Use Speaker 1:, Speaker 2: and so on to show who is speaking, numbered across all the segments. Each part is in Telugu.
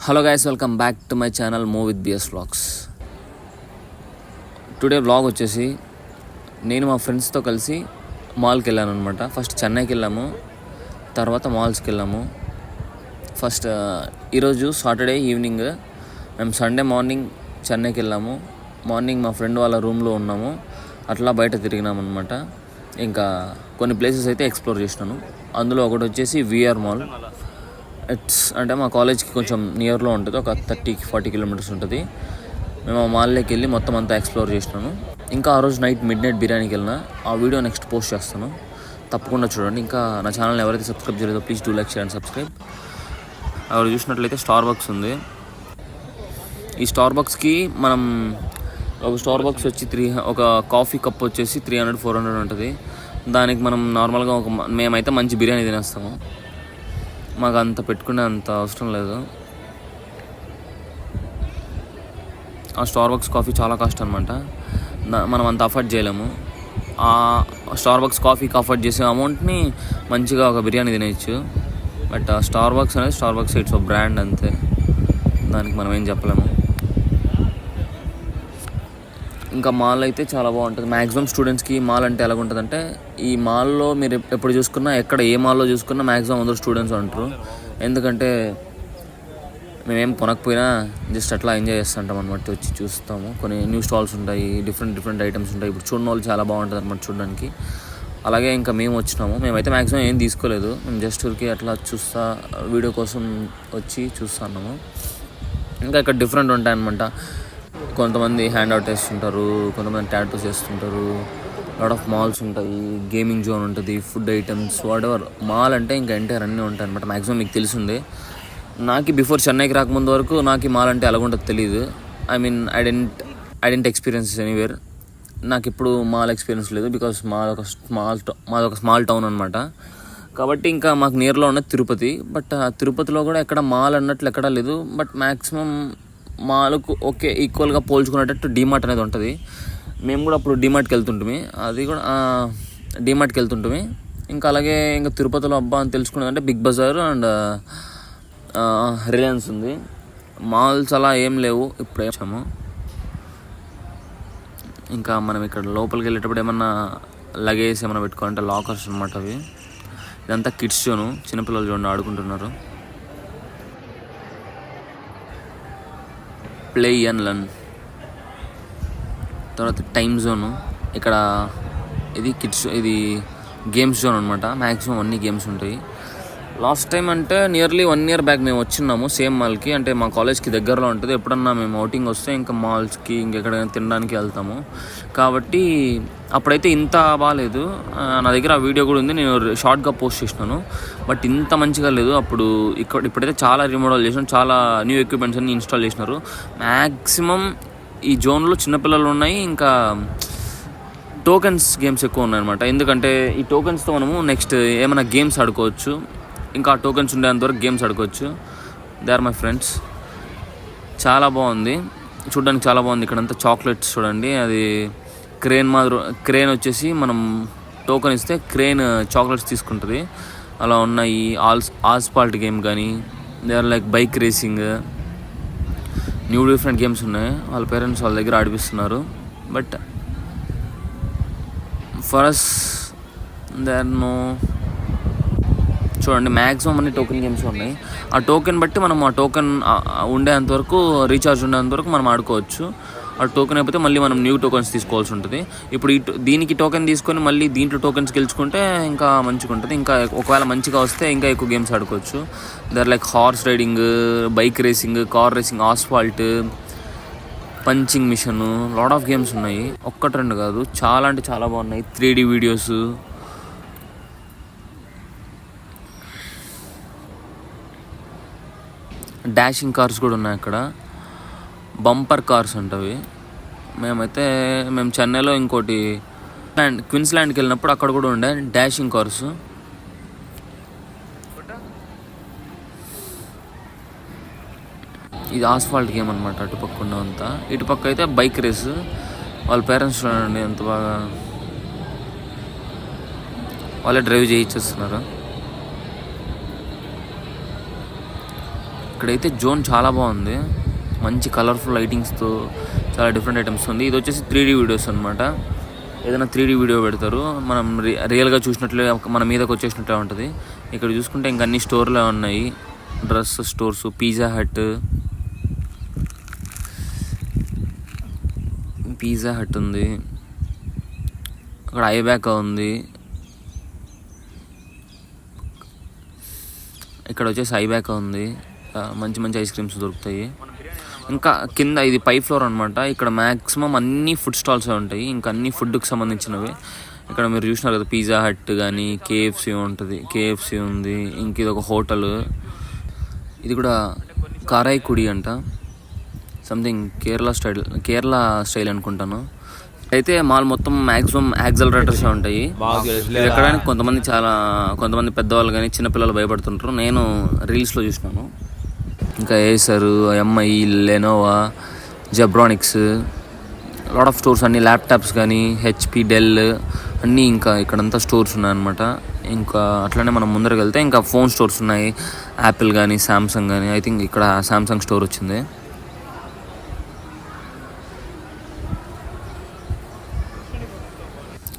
Speaker 1: Hello guys, welcome back to my channel move with BS vlogs. Today vlog వచ్చేసి నేను మా ఫ్రెండ్స్తో కలిసి మాల్కి వెళ్ళాను అనమాట. ఫస్ట్ చెన్నైకి వెళ్ళాము, తర్వాత మాల్స్కి వెళ్ళాము. ఫస్ట్ ఈరోజు సాటర్డే ఈవినింగ్, మేము సండే మార్నింగ్ చెన్నైకి వెళ్ళాము. మార్నింగ్ మా ఫ్రెండ్ వాళ్ళ రూమ్లో ఉన్నాము, అట్లా బయట తిరిగినాము అనమాట. ఇంకా కొన్ని ప్లేసెస్ అయితే ఎక్స్ప్లోర్ చేసినాను. అందులో ఒకటి వచ్చేసి విఆర్ మాల్. అంటే మా కాలేజ్కి కొంచెం నియర్లో ఉంటుంది, ఒక 30-40 కిలోమీటర్స్ ఉంటుంది. మేము ఆ మాల్లోకి వెళ్ళి మొత్తం అంతా ఎక్స్ప్లోర్ చేసినాను. ఇంకా ఆ రోజు నైట్ మిడ్ నైట్ బిర్యానీకి వెళ్ళిన ఆ వీడియో నెక్స్ట్ పోస్ట్ చేస్తాను, తప్పకుండా చూడండి. ఇంకా నా ఛానల్ని ఎవరైతే సబ్స్క్రైబ్ చేయలేదో please do like, share and subscribe. ఎవరు చూసినట్లయితే స్టార్ బక్స్ ఉంది. ఈ స్టార్ బక్స్కి మనం ఒక స్టార్ బక్స్ వచ్చి ఒక కాఫీ కప్ వచ్చేసి 300-400 ఉంటుంది. దానికి మనం నార్మల్గా మేమైతే మంచి బిర్యానీ తినేస్తాము. మాకు అంత పెట్టుకునే అంత అవసరం లేదు. ఆ స్టార్ బక్స్ కాఫీ చాలా కాస్ట్ అనమాట, మనం అంత అఫోర్డ్ చేయలేము. ఆ స్టార్ బక్స్ కాఫీకి అఫోర్డ్ చేసే అమౌంట్ని మంచిగా ఒక బిర్యానీ తినేయచ్చు. బట్ ఆ స్టార్ బక్స్ అనేది స్టార్ బక్స్ ఇట్స్ బ్రాండ్, అంతే, దానికి మనం ఏం చెప్పలేము. ఇంకా మాల్ అయితే చాలా బాగుంటుంది. మ్యాక్సిమం స్టూడెంట్స్కి మాల్ అంటే ఎలాగుంటుందంటే, ఈ మాల్లో మీరు ఎప్పుడు చూసుకున్నా, ఎక్కడ ఏ మాల్లో చూసుకున్నా మ్యాక్సిమం అందరూ స్టూడెంట్స్ ఉంటారు. ఎందుకంటే మేమేం కొనకపోయినా జస్ట్ అట్లా ఎంజాయ్ చేస్తుంటాం అనమాట. వచ్చి చూస్తాము, కొన్ని న్యూ స్టాల్స్ ఉంటాయి, డిఫరెంట్ ఐటమ్స్ ఉంటాయి. ఇప్పుడు చూడని వాళ్ళు చాలా బాగుంటుంది అనమాట చూడడానికి. అలాగే ఇంకా మేము వచ్చినాము, మేమైతే మ్యాక్సిమం ఏం తీసుకోలేదు. మేము జస్ట్ ఊరికి అట్లా చూస్తా, వీడియో కోసం వచ్చి చూస్తున్నాము. ఇంకా ఇక్కడ డిఫరెంట్ ఉంటాయన్నమాట. కొంతమంది హ్యాండ్ అవుట్ వేస్తుంటారు, కొంతమంది టాటూస్ చేస్తుంటారు. లాట్ ఆఫ్ మాల్స్ ఉంటాయి, గేమింగ్ జోన్ ఉంటుంది, food items, what ever. Mall అంటే ఇంకా ఎంటైర్ అన్నీ ఉంటాయి అనమాట. మ్యాక్సిమం మీకు తెలిసిందే. నాకు బిఫోర్ చెన్నైకి రాకముందు వరకు నాకు ఈ మాల్ అంటే ఎలాగుంటుందో తెలియదు. I didn't experience anywhere. నాకు ఇప్పుడు మాల్ ఎక్స్పీరియన్స్ లేదు, బికాస్ మాది ఒక స్మాల్ టౌన్ అనమాట. కాబట్టి ఇంకా మాకు నియర్లో ఉన్నది తిరుపతి. బట్ ఆ తిరుపతిలో కూడా ఎక్కడ మాల్ అన్నట్లు ఎక్కడా లేదు. బట్ మ్యాక్సిమం మాల్కు ఓకే ఈక్వల్గా పోల్చుకునేటట్టు డీమార్ట్ అనేది ఉంటుంది. మేము కూడా అప్పుడు డీమార్ట్కి వెళ్తుంటాము, ఇంకా అలాగే ఇంకా తిరుపతిలో అబ్బా అని తెలుసుకునేదంటే బిగ్ బజార్ అండ్ రిలయన్స్ ఉంది. మాల్స్ అలా ఏం లేవు. ఇప్పుడే వచ్చాము. ఇంకా మనం ఇక్కడ లోపలికి వెళ్ళేటప్పుడు ఏమన్నా లగేజ్ ఏమైనా పెట్టుకోవాలంటే లాకర్స్ అనమాట అవి. ఇదంతా కిడ్స్ జోను, చిన్నపిల్లలు చూడండి ఆడుకుంటున్నారు. Play and learn. తర్వాత టైమ్ జోను. ఇక్కడ ఇది కిడ్స్, ఇది గేమ్స్ జోన్ అనమాట. మ్యాక్సిమం అన్ని గేమ్స్ ఉంటాయి. లాస్ట్ టైం అంటే నియర్లీ 1 year బ్యాక్ మేము వచ్చిన్నాము సేమ్ మాల్కి. అంటే మా కాలేజ్కి దగ్గరలో ఉంటుంది. ఎప్పుడన్నా మేము అవుటింగ్ వస్తే ఇంకా మాల్స్కి ఇంకెక్కడైనా తినడానికి వెళ్తాము. కాబట్టి అప్పుడైతే ఇంత బాగాలేదు. నా దగ్గర ఆ వీడియో కూడా ఉంది, నేను షార్ట్గా పోస్ట్ చేసినాను. బట్ ఇంత మంచిగా లేదు అప్పుడు. ఇప్పుడైతే చాలా రీమోడల్ చేసినారు, చాలా న్యూ ఎక్విప్మెంట్స్ అన్ని ఇన్స్టాల్ చేసినారు. మ్యాక్సిమం ఈ జోన్లో చిన్నపిల్లలు ఉన్నాయి, ఇంకా టోకెన్స్ గేమ్స్ ఎక్కువ ఉన్నాయన్నమాట. ఎందుకంటే ఈ టోకెన్స్తో మనము నెక్స్ట్ ఏమైనా గేమ్స్ ఆడుకోవచ్చు. ఇంకా ఆ టోకెన్స్ ఉండేంతవరకు గేమ్స్ ఆడుకోవచ్చు. They are my friends. చాలా బాగుంది, చూడడానికి చాలా బాగుంది. ఇక్కడంతా చాక్లెట్స్ చూడండి, అది క్రేన్ వచ్చేసి మనం టోకెన్ ఇస్తే క్రేన్ చాక్లెట్స్ తీసుకుంటుంది. అలా ఉన్నాయి. ఆస్పాల్ట్ గేమ్ కానీ, they are like bike racing, new different games ఉన్నాయి. వాళ్ళ పేరెంట్స్ వాళ్ళ దగ్గర ఆడిపిస్తున్నారు. But for us they are no. చూడండి మ్యాక్సిమం అన్ని టోకెన్ గేమ్స్ ఉన్నాయి. ఆ టోకెన్ బట్టి మనం ఆ టోకెన్ ఉండేంతవరకు, రీఛార్జ్ ఉండేంతవరకు మనం ఆడుకోవచ్చు. ఆ టోకెన్ అయిపోతే మళ్ళీ మనం న్యూ టోకెన్స్ తీసుకోవాల్సి ఉంటుంది. ఇప్పుడు దీనికి టోకెన్ తీసుకొని మళ్ళీ దీంట్లో టోకెన్స్ గెలుచుకుంటే ఇంకా మంచిగా ఉంటుంది. ఇంకా ఒకవేళ మంచిగా వస్తే ఇంకా ఎక్కువ గేమ్స్ ఆడుకోవచ్చు. There like horse riding, bike racing, car racing, asphalt, punching machine, lot of games ఉన్నాయి. 1-2 కాదు, చాలా అంటే చాలా బాగున్నాయి. 3D వీడియోస్, డాషింగ్ కార్స్ కూడా ఉన్నాయి అక్కడ. బంపర్ కార్స్ అంటవి. మేము చెన్నైలో ఇంకోటి క్వీన్స్లాండ్కి వెళ్ళినప్పుడు అక్కడ కూడా ఉండే డాషింగ్ కార్స్. ఇది ఆస్ఫాల్ట్ గేమ్ అనమాట. అటుపక్క ఉన్నంతా, ఇటుపక్క అయితే బైక్ రేస్. వాళ్ళ పేరెంట్స్ చూడండి ఎంత బాగా, వాళ్ళే డ్రైవ్ చేయించేస్తున్నారు. ఇక్కడైతే జోన్ చాలా బాగుంది, మంచి కలర్ఫుల్ లైటింగ్స్తో చాలా డిఫరెంట్ ఐటమ్స్ ఉంది. ఇది వచ్చేసి 3D వీడియోస్ అనమాట. ఏదైనా 3D వీడియో పెడతారు, మనం రియల్గా చూసినట్లే మన మీదకి వచ్చేసినట్లే ఉంటుంది. ఇక్కడ చూసుకుంటే ఇంక అన్ని స్టోర్లే ఉన్నాయి, డ్రెస్ స్టోర్స్, పిజ్జా హట్ ఉంది, అక్కడ ఐబ్యాక్ ఉంది, ఇక్కడ వచ్చేసి ఐబ్యాక్ ఉంది. మంచి మంచి ఐస్ క్రీమ్స్ దొరుకుతాయి. ఇంకా కింద ఇది పై ఫ్లోర్ అనమాట. ఇక్కడ మ్యాక్సిమం అన్ని ఫుడ్ స్టాల్సే ఉంటాయి, ఇంకా అన్ని ఫుడ్కి సంబంధించినవి. ఇక్కడ మీరు చూసినారు కదా, పిజ్జా హట్ కానీ కేఎఫ్సీ ఉంది. ఇంక ఇది ఒక హోటల్, ఇది కూడా కారైకుడి అంట, సంథింగ్ కేరళ స్టైల్ అనుకుంటాను. అయితే మాల్ మొత్తం మ్యాక్సిమం యాక్సలరేటర్స్ ఉంటాయి. ఇది ఎక్కడానికి కొంతమంది పెద్దవాళ్ళు కానీ చిన్నపిల్లలు భయపడుతుంటారు. నేను రీల్స్లో చూసినాను. ఇంకా Acer, MI, Lenovo, Zebronics, lot of stores, అన్ని ల్యాప్టాప్స్ కానీ హెచ్పి, డెల్ అన్నీ ఇంకా ఇక్కడంతా స్టోర్స్ ఉన్నాయన్నమాట. ఇంకా అట్లనే మనం ముందరకు వెళ్తే ఇంకా ఫోన్ స్టోర్స్ ఉన్నాయి, యాపిల్ కానీ శాంసంగ్ కానీ. ఐ థింక్ ఇక్కడ శాంసంగ్ స్టోర్ వచ్చింది.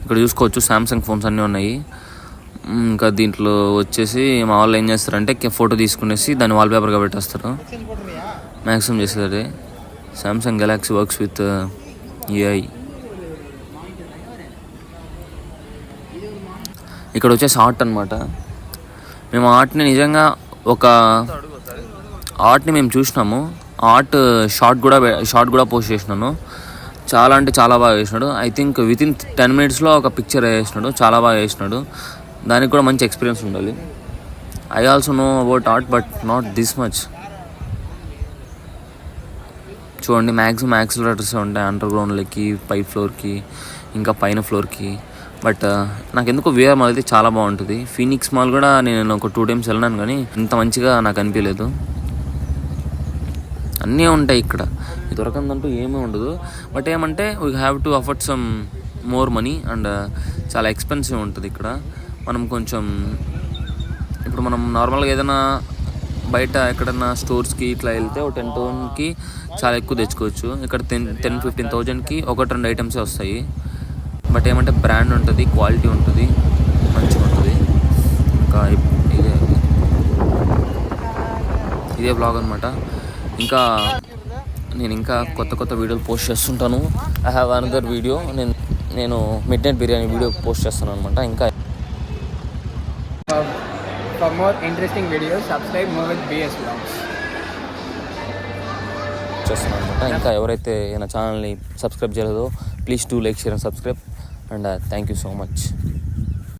Speaker 1: ఇక్కడ చూసుకోవచ్చు శాంసంగ్ ఫోన్స్ అన్నీ ఉన్నాయి. ఇంకా దీంట్లో వచ్చేసి మా వాళ్ళు ఏం చేస్తారంటే ఫోటో తీసుకునేసి దాన్ని వాల్పేపర్గా పెట్టేస్తారు. మ్యాక్సిమం చేసేది Samsung Galaxy works with AI. ఇక్కడ వచ్చేసి ఆర్ట్ అనమాట. మేము ఆర్ట్ని నిజంగా ఆర్ట్ని మేము చూసినాము. ఆర్ట్ షార్ట్ కూడా పోస్ట్ చేసినాను. చాలా అంటే చాలా బాగా వేసినాడు. ఐ థింక్ వితిన్ 10 minutesలో ఒక పిక్చర్ వేసినాడు, చాలా బాగా వేసినాడు. దానికి కూడా మంచి ఎక్స్పీరియన్స్ ఉండాలి. I also know about art but not this much. చూడండి, మ్యాక్సిమం యాక్సిలరేటర్స్ ఉంటాయి అండర్ గ్రౌండ్లకి, పై ఫ్లోర్కి, ఇంకా పైన ఫ్లోర్కి. బట్ నాకు ఎందుకో విఆర్ మాల్ అయితే చాలా బాగుంటుంది. ఫీనిక్స్ మాల్ కూడా నేను ఒక 2 times వెళ్ళినాను, కానీ ఇంత మంచిగా నాకు అనిపించలేదు. అన్నీ ఉంటాయి ఇక్కడ, దొరకందంటూ ఏమీ ఉండదు. బట్ ఏమంటే we have to afford some more money and చాలా ఎక్స్పెన్సివ్ ఉంటుంది ఇక్కడ. మనం కొంచెం ఇప్పుడు మనం నార్మల్గా ఏదైనా బయట ఎక్కడన్నా స్టోర్స్కి ఇట్లా వెళ్తే ఒక 10,000కి చాలా ఎక్కువ తెచ్చుకోవచ్చు. ఇక్కడ 10,000-15,000కి 1-2 ఐటమ్సే వస్తాయి. బట్ ఏమంటే బ్రాండ్ ఉంటుంది, క్వాలిటీ ఉంటుంది, మంచిగా ఉంటుంది. ఇంకా ఇదే బ్లాగ్ అనమాట. ఇంకా నేను కొత్త వీడియోలు పోస్ట్ చేస్తుంటాను. ఐ హ్యావ్ అనదర్ వీడియో, నేను mid night biryani video post చేస్తాను అనమాట. ఇంకా
Speaker 2: For more interesting videos, subscribe more with BS Vlogs.
Speaker 1: చేస్తాను అనమాట. ఇంకా ఎవరైతే నా ఛానల్ని సబ్స్క్రైబ్ చేయలేదో please do like, share and subscribe. And thank you so much.